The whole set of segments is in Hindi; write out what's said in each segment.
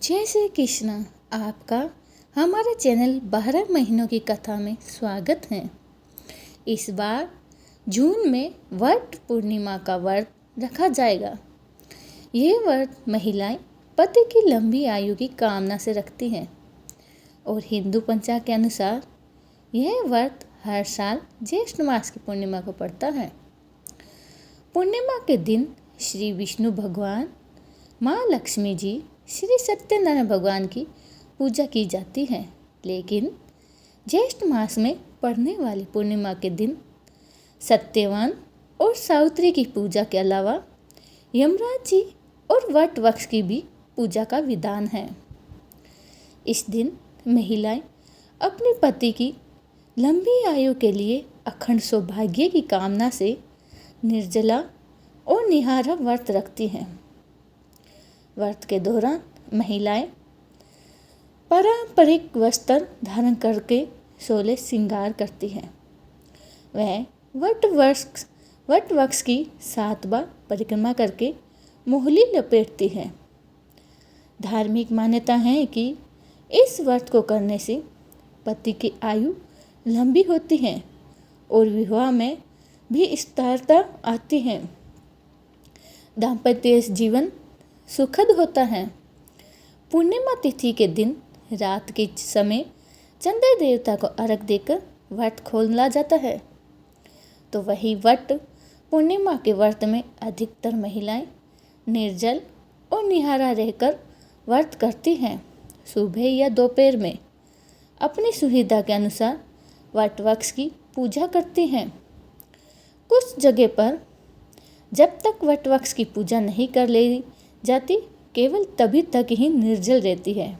जय श्री कृष्ण। आपका हमारे चैनल 12 महीनों की कथा में स्वागत है। इस बार जून में वट पूर्णिमा का व्रत रखा जाएगा। ये व्रत महिलाएं पति की लंबी आयु की कामना से रखती हैं और हिंदू पंचांग के अनुसार यह व्रत हर साल ज्येष्ठ मास की पूर्णिमा को पड़ता है। पूर्णिमा के दिन श्री विष्णु भगवान, माँ लक्ष्मी जी, श्री सत्यनारायण भगवान की पूजा की जाती है। लेकिन ज्येष्ठ मास में पड़ने वाली पूर्णिमा के दिन सत्यवान और सावित्री की पूजा के अलावा यमराज जी और वट वृक्ष की भी पूजा का विधान है। इस दिन महिलाएं अपने पति की लंबी आयु के लिए अखंड सौभाग्य की कामना से निर्जला और निहारा व्रत रखती हैं। व्रत के दौरान महिलाएं पारंपरिक वस्त्र धारण करके 16 श्रृंगार करती हैं। वह वट वृक्ष की 7 बार परिक्रमा करके मोहली लपेटती हैं। धार्मिक मान्यता है कि इस व्रत को करने से पति की आयु लंबी होती है और विवाह में भी स्थिरता आती है। दाम्पत्य जीवन सुखद होता है। पूर्णिमा तिथि के दिन रात के समय चंद्र देवता को अर्घ देकर व्रत खोला जाता है। तो वही वट पूर्णिमा के व्रत में अधिकतर महिलाएं निर्जल और निहारा रहकर व्रत करती हैं। सुबह या दोपहर में अपनी सुविधा के अनुसार वट वृक्ष की पूजा करती हैं। कुछ जगह पर जब तक वट वृक्ष की पूजा नहीं कर ली जाती, केवल तभी तक ही निर्जल रहती है।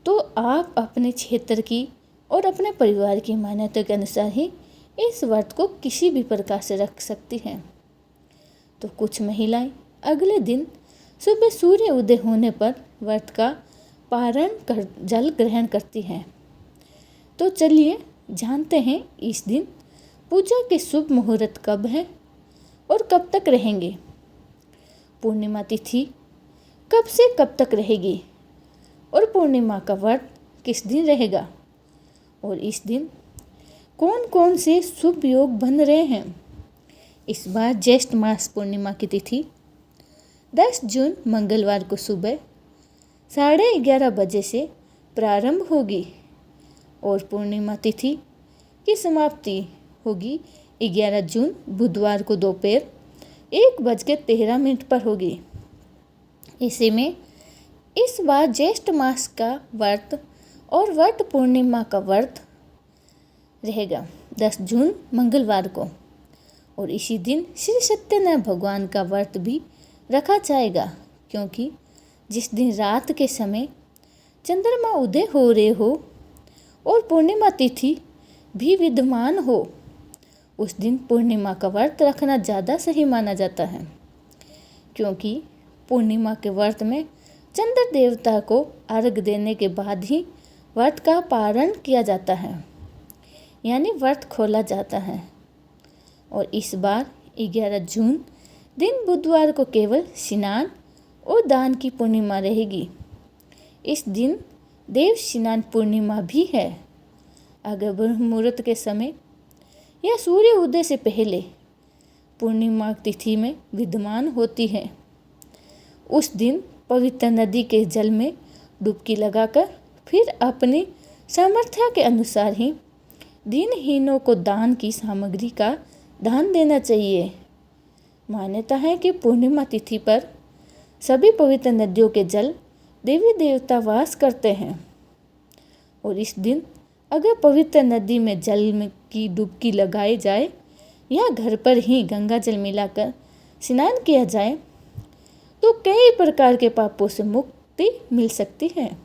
तो आप अपने क्षेत्र की और अपने परिवार की मान्यता के अनुसार ही इस व्रत को किसी भी प्रकार से रख सकती हैं। तो कुछ महिलाएं अगले दिन सुबह सूर्य उदय होने पर व्रत का पारण कर जल ग्रहण करती हैं। तो चलिए जानते हैं इस दिन पूजा के शुभ मुहूर्त कब है और कब तक रहेंगे। पूर्णिमा तिथि कब से कब तक रहेगी और पूर्णिमा का व्रत किस दिन रहेगा और इस दिन कौन कौन से शुभ योग बन रहे हैं। इस बार ज्येष्ठ मास पूर्णिमा की तिथि 10 जून मंगलवार को सुबह 11:30 बजे से प्रारंभ होगी और पूर्णिमा तिथि की समाप्ति होगी 11 जून बुधवार को दोपहर 1:13 पर होगी। इसी में इस बार ज्येष्ठ मास का व्रत और वट पूर्णिमा का व्रत रहेगा 10 जून मंगलवार को और इसी दिन श्री सत्यनारायण भगवान का व्रत भी रखा जाएगा, क्योंकि जिस दिन रात के समय चंद्रमा उदय हो रहे हो और पूर्णिमा तिथि भी विद्यमान हो, उस दिन पूर्णिमा का व्रत रखना ज़्यादा सही माना जाता है, क्योंकि पूर्णिमा के व्रत में चंद्र देवता को अर्घ देने के बाद ही व्रत का पारण किया जाता है, यानी व्रत खोला जाता है। और इस बार 11 जून दिन बुधवार को केवल स्नान और दान की पूर्णिमा रहेगी। इस दिन देव स्नान पूर्णिमा भी है। अगर ब्रह्म मुहूर्त के समय या सूर्य उदय से पहले पूर्णिमा तिथि में विद्यमान होती है, उस दिन पवित्र नदी के जल में डुबकी लगाकर फिर अपनी सामर्थ्य के अनुसार ही दीनहीनों को दान की सामग्री का दान देना चाहिए। मान्यता है कि पूर्णिमा तिथि पर सभी पवित्र नदियों के जल देवी देवता वास करते हैं और इस दिन अगर पवित्र नदी में जल में की डुबकी लगाई जाए या घर पर ही गंगा जल मिलाकर स्नान किया जाए तो कई प्रकार के पापों से मुक्ति मिल सकती है।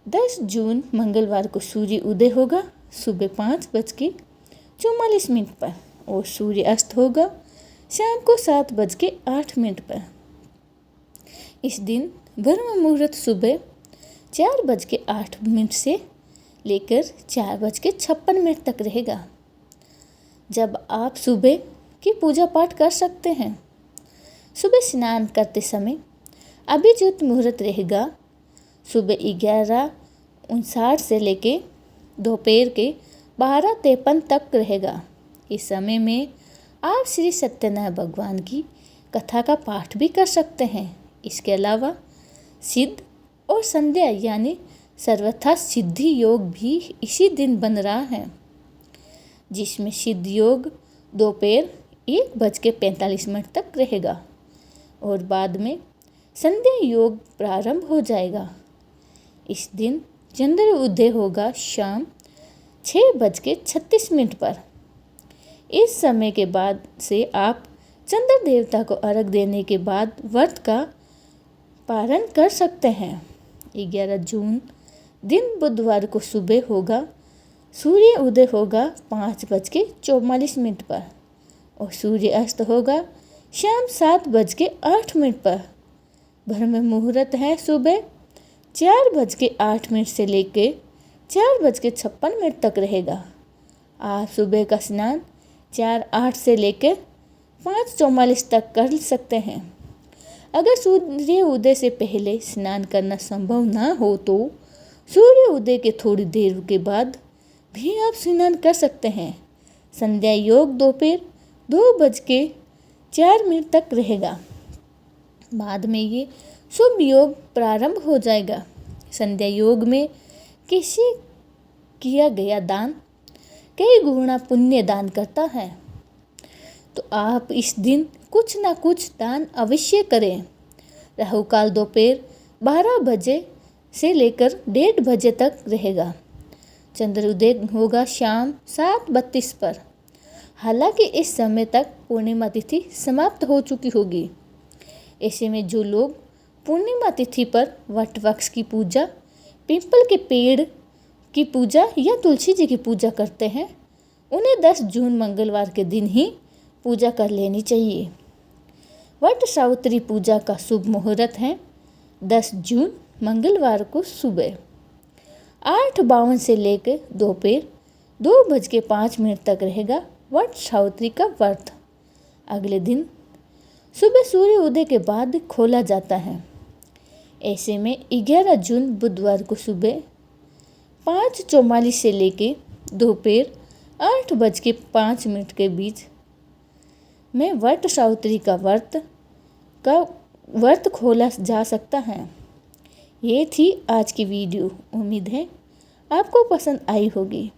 10 जून मंगलवार को सूर्य उदय होगा सुबह 5:44 पर और सूर्य अस्त होगा शाम को 7:08 पर। इस दिन ब्रह्म मुहूर्त सुबह 4:08 से लेकर 4:56 तक रहेगा, जब आप सुबह की पूजा पाठ कर सकते हैं। सुबह स्नान करते समय अभिजित मुहूर्त रहेगा सुबह 11:59 से लेके दोपहर के 12:53 तक रहेगा। इस समय में आप श्री सत्यनारायण भगवान की कथा का पाठ भी कर सकते हैं। इसके अलावा सिद्ध और संध्या यानी सर्वथा सिद्धि योग भी इसी दिन बन रहा है, जिसमें सिद्ध योग दोपहर 1:45 तक रहेगा और बाद में संध्या योग प्रारंभ हो जाएगा। इस दिन चंद्र उदय होगा शाम 6:36 पर। इस समय के बाद से आप चंद्र देवता को अर्घ देने के बाद व्रत का पारण कर सकते हैं। 11 जून दिन बुधवार को सुबह होगा सूर्य उदय होगा 5:44 पर और सूर्य अस्त होगा शाम 7:08 पर। ब्रह्म मुहूर्त है सुबह 4:08 से लेके 4:56 तक रहेगा। आप सुबह का स्नान 4:08 से लेकर 5:44 तक कर सकते हैं। अगर सूर्य उदय से पहले स्नान करना संभव ना हो तो सूर्य उदय के थोड़ी देर के बाद भी आप स्नान कर सकते हैं। संध्या योग दोपहर 2:04 तक रहेगा। बाद में ये शुभ योग प्रारंभ हो जाएगा। संध्या योग में किसी किया गया दान कई गुना पुण्य दान करता है, तो आप इस दिन कुछ ना कुछ दान अवश्य करें। राहु काल दोपहर 12 बजे से लेकर 1:30 बजे तक रहेगा। चंद्रोदय होगा शाम 7:32 पर। हालांकि इस समय तक पूर्णिमा तिथि समाप्त हो चुकी होगी। ऐसे में जो लोग पूर्णिमा तिथि पर वट वृक्ष की पूजा, पीपल के पेड़ की पूजा या तुलसी जी की पूजा करते हैं, उन्हें 10 जून मंगलवार के दिन ही पूजा कर लेनी चाहिए। वट सावित्री पूजा का शुभ मुहूर्त है 10 जून मंगलवार को सुबह 8:52 से लेकर दोपहर 2:05 तक रहेगा वट सावित्री का व्रत। अगले दिन सुबह सूर्य उदय के बाद खोला जाता है। ऐसे में 11 जून बुधवार को सुबह 5:44 से लेके दोपहर 8:05 के बीच में वट सावित्री का व्रत खोला जा सकता है। ये थी आज की वीडियो। उम्मीद है आपको पसंद आई होगी।